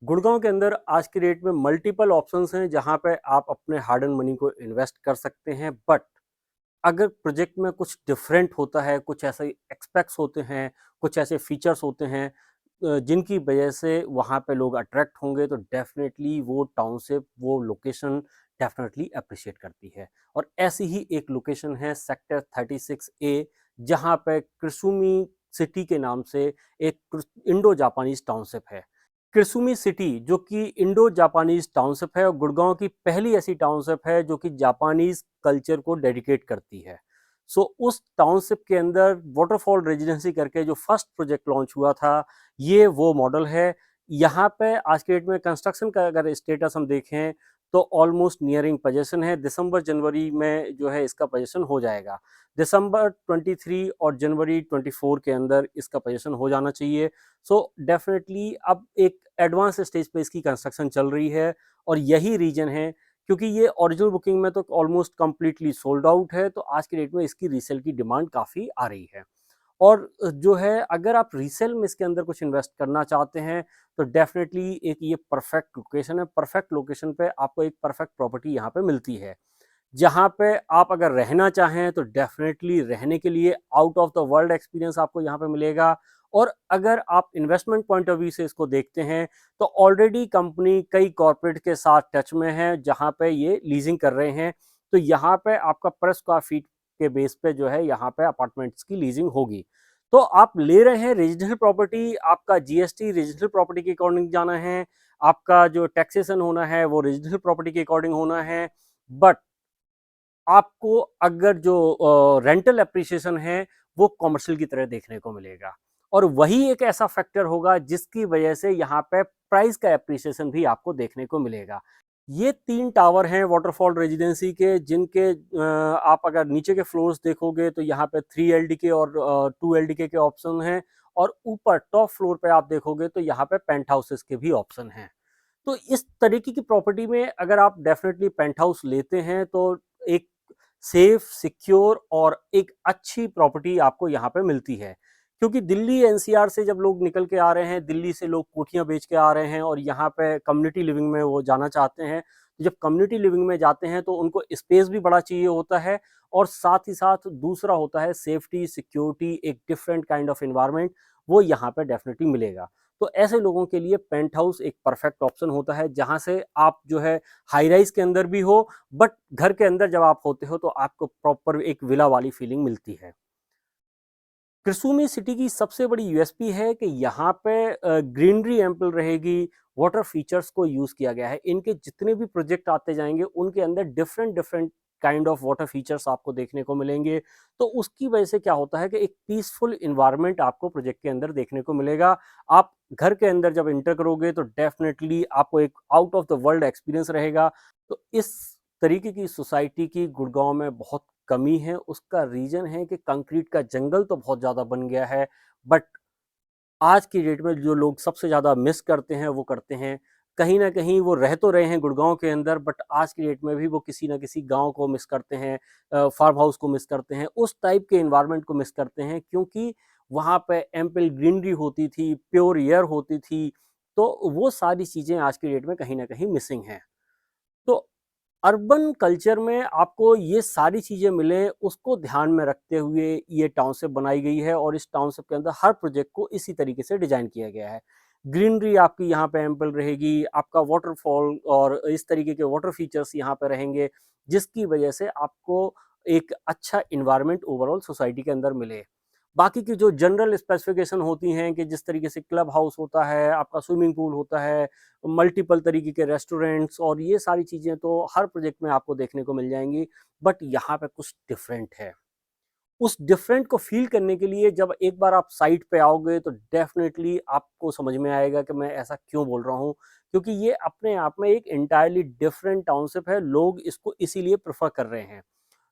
गुड़गांव के अंदर आज की डेट में मल्टीपल ऑप्शंस हैं जहां पे आप अपने हार्ड एंड मनी को इन्वेस्ट कर सकते हैं। बट अगर प्रोजेक्ट में कुछ डिफरेंट होता है, कुछ ऐसे एक्सपेक्ट्स होते हैं, कुछ ऐसे फीचर्स होते हैं जिनकी वजह से वहाँ पे लोग अट्रैक्ट होंगे, तो डेफिनेटली वो टाउनशिप, वो लोकेशन डेफिनेटली अप्रिशिएट करती है। और ऐसी ही एक लोकेशन है सेक्टर 36A, जहाँ पे क्रिसुमी सिटी के नाम से एक इंडो जापानीज टाउनशिप है। क्रिसुमी सिटी जो कि इंडो जापानीज टाउनशिप है और गुड़गांव की पहली ऐसी टाउनशिप है जो कि जापानीज कल्चर को डेडिकेट करती है। सो उस टाउनशिप के अंदर वाटरफॉल रेजिडेंसी करके जो फर्स्ट प्रोजेक्ट लॉन्च हुआ था, ये वो मॉडल है। यहाँ पे आज के डेट में कंस्ट्रक्शन का अगर स्टेटस हम देखें तो ऑलमोस्ट नियरिंग पोजीशन है। दिसंबर जनवरी में जो है इसका पोजीशन हो जाएगा। दिसंबर 23 और जनवरी 24 के अंदर इसका पोजीशन हो जाना चाहिए। सो डेफिनेटली अब एक एडवांस स्टेज पे इसकी कंस्ट्रक्शन चल रही है और यही रीजन है क्योंकि ये ओरिजिनल बुकिंग में तो ऑलमोस्ट कंप्लीटली सोल्ड आउट है, तो आज के डेट में इसकी रीसेल की डिमांड काफ़ी आ रही है। और जो है अगर आप रीसेल में इसके अंदर कुछ इन्वेस्ट करना चाहते हैं तो डेफिनेटली एक ये परफेक्ट लोकेशन है। परफेक्ट लोकेशन पे आपको एक परफेक्ट प्रॉपर्टी यहाँ पे मिलती है, जहाँ पे आप अगर रहना चाहें तो डेफिनेटली रहने के लिए out of the world experience आपको यहाँ पे मिलेगा। और अगर आप इन्वेस्टमेंट पॉइंट ऑफ व्यू से इसको देखते हैं तो ऑलरेडी कंपनी कई कॉर्पोरेट के साथ टच में है जहाँ पे ये लीजिंग कर रहे हैं। तो यहाँ पे आपका पर स्क्वायर फीट के बेस पे जो है यहाँ पे अपार्टमेंट्स की लीजिंग होगी। तो आप ले रहे हैं रेजिडेंशियल प्रॉपर्टी, आपका जीएसटी रेजिडेंशियल प्रॉपर्टी के अकॉर्डिंग जाना है, आपका जो टैक्सेशन होना है वो रेजिडेंशियल प्रॉपर्टी के अकॉर्डिंग होना है। बट आपको अगर जो रेंटल एप्रिसिएशन है वो कॉमर्शियल की तरह देखने को मिलेगा। और वही एक ऐसा फैक्टर होगा जिसकी वजह से यहाँ पे प्राइस का एप्रिसिएशन भी आपको देखने को मिलेगा। ये 3 टावर हैं वाटरफॉल रेजिडेंसी के, जिनके आप अगर नीचे के फ्लोर्स देखोगे तो यहाँ पे 3 एलडीके और 2 एलडीके के ऑप्शन हैं। और ऊपर टॉप फ्लोर पे आप देखोगे तो यहाँ पे पेंट हाउसेस के भी ऑप्शन हैं। तो इस तरीके की प्रॉपर्टी में अगर आप डेफिनेटली पेंट हाउस लेते हैं तो एक सेफ, सिक्योर और एक अच्छी प्रॉपर्टी आपको यहाँ पे मिलती है। क्योंकि दिल्ली एनसीआर से जब लोग निकल के आ रहे हैं, दिल्ली से लोग कोठियाँ बेच के आ रहे हैं और यहाँ पे कम्युनिटी लिविंग में वो जाना चाहते हैं। तो जब कम्युनिटी लिविंग में जाते हैं तो उनको स्पेस भी बड़ा चाहिए होता है और साथ ही साथ दूसरा होता है सेफ्टी, सिक्योरिटी, एक डिफरेंट काइंड ऑफ एनवायरनमेंट, वो यहाँ पे डेफिनेटली मिलेगा। तो ऐसे लोगों के लिए पेंट हाउस एक परफेक्ट ऑप्शन होता है, जहाँ से आप जो है हाई राइज के अंदर भी हो, बट घर के अंदर जब आप होते हो तो आपको प्रॉपर एक विला वाली फीलिंग मिलती है। क्रिसुमी सिटी की सबसे बड़ी यूएसपी है कि यहाँ पे ग्रीनरी एम्पल रहेगी, वाटर फीचर्स को यूज़ किया गया है। इनके जितने भी प्रोजेक्ट आते जाएँगे, उनके अंदर different different kind of water features आपको देखने को मिलेंगे। तो उसकी वजह से क्या होता है कि एक पीसफुल एनवायरनमेंट आपको प्रोजेक्ट के अंदर देखने को मिलेगा। आप घर के अंदर जब एंटर करोगे तो डेफ़िनेटली आपको एक out of the world experience रहेगा। तो इस तरीके की सोसाइटी की गुड़गाँव में बहुत कमी है। उसका रीज़न है कि कंक्रीट का जंगल तो बहुत ज़्यादा बन गया है, बट आज की डेट में जो लोग सबसे ज़्यादा मिस करते हैं, वो करते हैं, कहीं न कहीं वो रह तो रहे हैं गुड़गाँव के अंदर, बट आज की डेट में भी वो किसी न किसी गाँव को मिस करते हैं, फार्म हाउस को मिस करते हैं, उस टाइप के एनवायरनमेंट को मिस करते हैं क्योंकि वहाँ पे एम्पल ग्रीनरी होती थी, प्योर एयर होती थी। तो वो सारी चीज़ें आज की डेट में कहीं न कहीं मिसिंग हैं। तो अर्बन कल्चर में आपको ये सारी चीज़ें मिलें, उसको ध्यान में रखते हुए ये टाउनशिप बनाई गई है और इस टाउनशिप के अंदर हर प्रोजेक्ट को इसी तरीके से डिज़ाइन किया गया है। ग्रीनरी आपकी यहाँ पे एम्पल रहेगी, आपका वाटरफॉल और इस तरीके के वाटर फीचर्स यहाँ पे रहेंगे, जिसकी वजह से आपको एक अच्छा एनवायरनमेंट ओवरऑल सोसाइटी के अंदर मिले। बाकी की जो जनरल स्पेसिफिकेशन होती हैं कि जिस तरीके से क्लब हाउस होता है, आपका स्विमिंग पूल होता है, मल्टीपल तरीके के रेस्टोरेंट्स और ये सारी चीज़ें तो हर प्रोजेक्ट में आपको देखने को मिल जाएँगी, बट यहाँ पे कुछ डिफरेंट है। उस डिफरेंट को फ़ील करने के लिए जब एक बार आप साइट पे आओगे तो डेफ़िनेटली आपको समझ में आएगा कि मैं ऐसा क्यों बोल रहा हूँ, क्योंकि ये अपने आप में एक एंटायरली डिफरेंट टाउनशिप है, लोग इसको इसीलिए प्रेफ़र कर रहे हैं।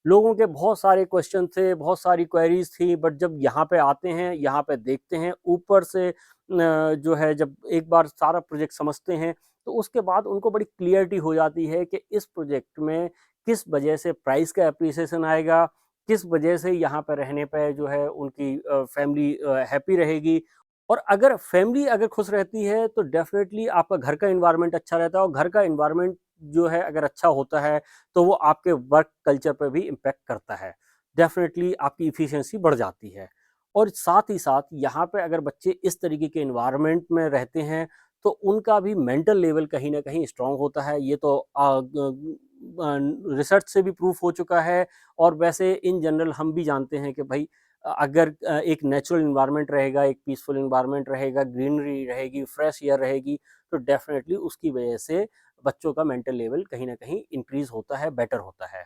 लोगों के बहुत सारे क्वेश्चन थे, बहुत सारी क्वेरीज़ थी, बट जब यहाँ पे आते हैं, यहाँ पे देखते हैं, ऊपर से जो है जब एक बार सारा प्रोजेक्ट समझते हैं, तो उसके बाद उनको बड़ी क्लियरिटी हो जाती है कि इस प्रोजेक्ट में किस वजह से प्राइस का एप्रिसिएशन आएगा, किस वजह से यहाँ पे रहने पे जो है उनकी फैमिली हैप्पी रहेगी। और अगर फैमिली अगर खुश रहती है तो डेफिनेटली आपका घर का एनवायरनमेंट अच्छा रहता है, और घर का एनवायरनमेंट जो है अगर अच्छा होता है तो वो आपके वर्क कल्चर पर भी इम्पैक्ट करता है। डेफिनेटली आपकी इफ़िशिएंसी बढ़ जाती है। और साथ ही साथ यहाँ पे अगर बच्चे इस तरीके के एनवायरनमेंट में रहते हैं तो उनका भी मेंटल लेवल कहीं न कहीं स्ट्रॉन्ग होता है। ये तो रिसर्च से भी प्रूफ हो चुका है, और वैसे इन जनरल हम भी जानते हैं कि भाई अगर एक नेचुरल एनवायरनमेंट रहेगा, एक पीसफुल एनवायरनमेंट रहेगा, ग्रीनरी रहेगी, फ्रेश एयर रहेगी, तो डेफिनेटली उसकी वजह से बच्चों का मेंटल लेवल कहीं न कहीं इंक्रीज़ होता है, बेटर होता है।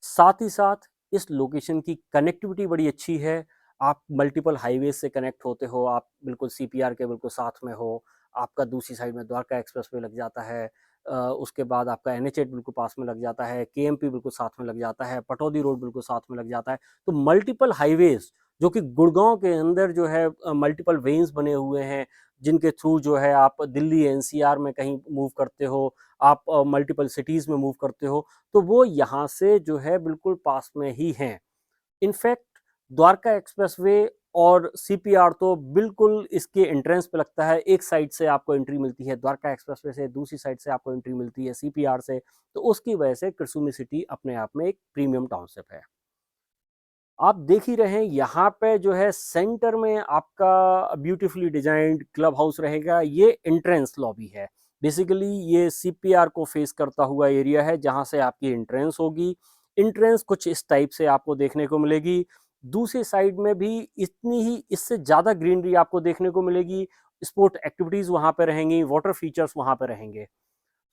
साथ ही साथ इस लोकेशन की कनेक्टिविटी बड़ी अच्छी है। आप मल्टीपल हाईवेज़ से कनेक्ट होते हो, आप बिल्कुल सीपीआर के बिल्कुल साथ में हो, आपका दूसरी साइड में द्वारका एक्सप्रेसवे लग जाता है। उसके बाद आपका एनएच-8 बिल्कुल पास में लग जाता है, केएमपी बिल्कुल साथ में लग जाता है, पटौदी रोड बिल्कुल साथ में लग जाता है। तो मल्टीपल हाईवेज़ जो कि गुड़गाँव के अंदर जो है मल्टीपल वेन्स बने हुए हैं, जिनके थ्रू जो है आप दिल्ली एनसीआर में कहीं मूव करते हो, आप मल्टीपल सिटीज़ में मूव करते हो, तो वो यहाँ से जो है बिल्कुल पास में ही हैं। इनफैक्ट द्वारका एक्सप्रेसवे और सीपीआर तो बिल्कुल इसके एंट्रेंस पे लगता है। एक साइड से आपको एंट्री मिलती है द्वारका एक्सप्रेसवे से, दूसरी साइड से आपको एंट्री मिलती है सीपीआर से। तो उसकी वजह से कुर्सुमी सिटी अपने आप में एक प्रीमियम टाउनशिप है। आप देख ही रहे हैं यहाँ पे जो है सेंटर में आपका ब्यूटीफुली डिजाइन्ड क्लब हाउस रहेगा। ये एंट्रेंस लॉबी है। बेसिकली ये सीपीआर को फेस करता हुआ एरिया है जहाँ से आपकी एंट्रेंस होगी। एंट्रेंस कुछ इस टाइप से आपको देखने को मिलेगी। दूसरी साइड में भी इतनी ही इससे ज़्यादा ग्रीनरी आपको देखने को मिलेगी। स्पोर्ट एक्टिविटीज़ वहाँ पे रहेंगी, वाटर फीचर्स वहाँ पे रहेंगे।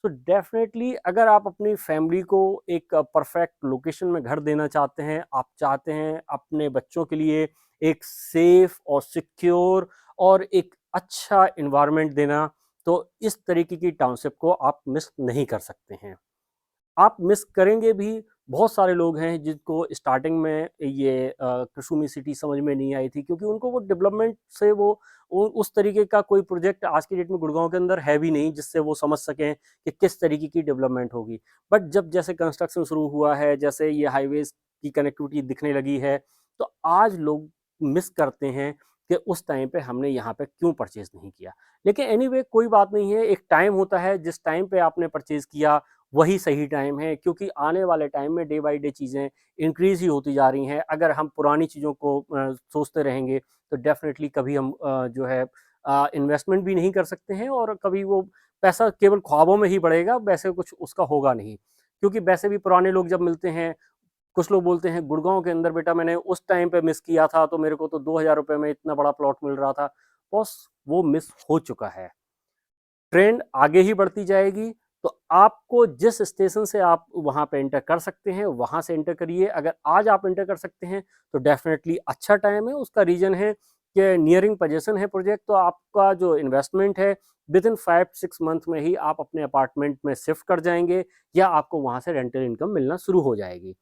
तो डेफिनेटली अगर आप अपनी फैमिली को एक परफेक्ट लोकेशन में घर देना चाहते हैं, आप चाहते हैं अपने बच्चों के लिए एक सेफ और सिक्योर और एक अच्छा एनवायरनमेंट देना, तो इस तरीके की टाउनशिप को आप मिस नहीं कर सकते हैं। आप मिस करेंगे भी। बहुत सारे लोग हैं जिनको स्टार्टिंग में ये कुसुमी सिटी समझ में नहीं आई थी, क्योंकि उनको वो डेवलपमेंट से वो उस तरीके का कोई प्रोजेक्ट आज की डेट में गुड़गांव के अंदर है भी नहीं जिससे वो समझ सकें कि किस तरीके की डेवलपमेंट होगी। बट जब जैसे कंस्ट्रक्शन शुरू हुआ है, जैसे ये हाईवेज की कनेक्टिविटी दिखने लगी है, तो आज लोग मिस करते हैं कि उस टाइम पे हमने यहाँ पे क्यों परचेज नहीं किया। लेकिन एनीवे कोई बात नहीं है, एक टाइम होता है जिस टाइम पे आपने परचेज किया वही सही टाइम है, क्योंकि आने वाले टाइम में डे बाय डे चीज़ें इंक्रीज़ ही होती जा रही हैं। अगर हम पुरानी चीज़ों को सोचते रहेंगे तो डेफ़िनेटली कभी हम जो है इन्वेस्टमेंट भी नहीं कर सकते हैं, और कभी वो पैसा केवल ख्वाबों में ही बढ़ेगा, वैसे कुछ उसका होगा नहीं। क्योंकि वैसे भी पुराने लोग जब मिलते हैं, कुछ लोग बोलते हैं गुड़गाँव के अंदर बेटा मैंने उस टाइम पे मिस किया था तो मेरे को तो ₹2000 में इतना बड़ा प्लॉट मिल रहा था। बॉस वो मिस हो चुका है। ट्रेंड आगे ही बढ़ती जाएगी, तो आपको जिस स्टेशन से आप वहाँ पे एंटर कर सकते हैं, वहाँ से एंटर करिए। अगर आज आप एंटर कर सकते हैं, तो डेफ़िनेटली अच्छा टाइम है। उसका रीज़न है कि नियरिंग पोज़ीशन है प्रोजेक्ट, तो आपका जो इन्वेस्टमेंट है, विदिन 5-6 मंथ में ही आप अपने अपार्टमेंट में शिफ्ट कर जाएँगे, या आपको वहाँ से रेंटल इनकम मिलना शुरू हो जाएगी।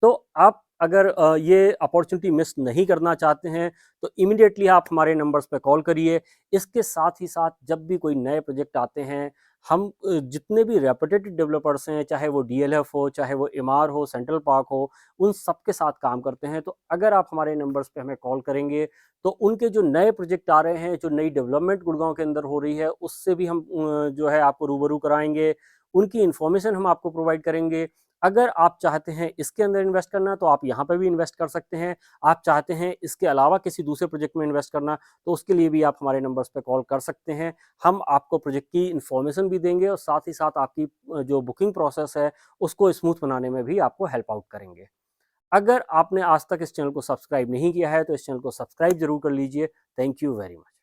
तो आप अगर ये अपॉर्चुनिटी मिस नहीं करना चाहते हैं, तो इमीडिएटली आप हमारे नंबर्स पे कॉल करिए। इसके साथ ही साथ जब भी कोई नए प्रोजेक्ट आते हैं, हम जितने भी रेपुटेड डेवलपर्स हैं, चाहे वो डीएलएफ हो, चाहे वो एमआर हो, सेंट्रल पार्क हो, उन सब के साथ काम करते हैं। तो अगर आप हमारे नंबर्स पे हमें कॉल करेंगे, तो उनके जो नए प्रोजेक्ट आ रहे हैं, जो नई डेवलपमेंट गुड़गाँव के अंदर हो रही है, उससे भी हम जो है आपको रूबरू कराएँगे। उनकी इन्फॉर्मेशन हम आपको प्रोवाइड करेंगे। अगर आप चाहते हैं इसके अंदर इन्वेस्ट करना, तो आप यहाँ पे भी इन्वेस्ट कर सकते हैं। आप चाहते हैं इसके अलावा किसी दूसरे प्रोजेक्ट में इन्वेस्ट करना, तो उसके लिए भी आप हमारे नंबर्स पे कॉल कर सकते हैं। हम आपको प्रोजेक्ट की इन्फॉर्मेशन भी देंगे, और साथ ही साथ आपकी जो बुकिंग प्रोसेस है उसको स्मूथ बनाने में भी आपको हेल्प आउट करेंगे। अगर आपने आज तक इस चैनल को सब्सक्राइब नहीं किया है, तो इस चैनल को सब्सक्राइब ज़रूर कर लीजिए। Thank you very much.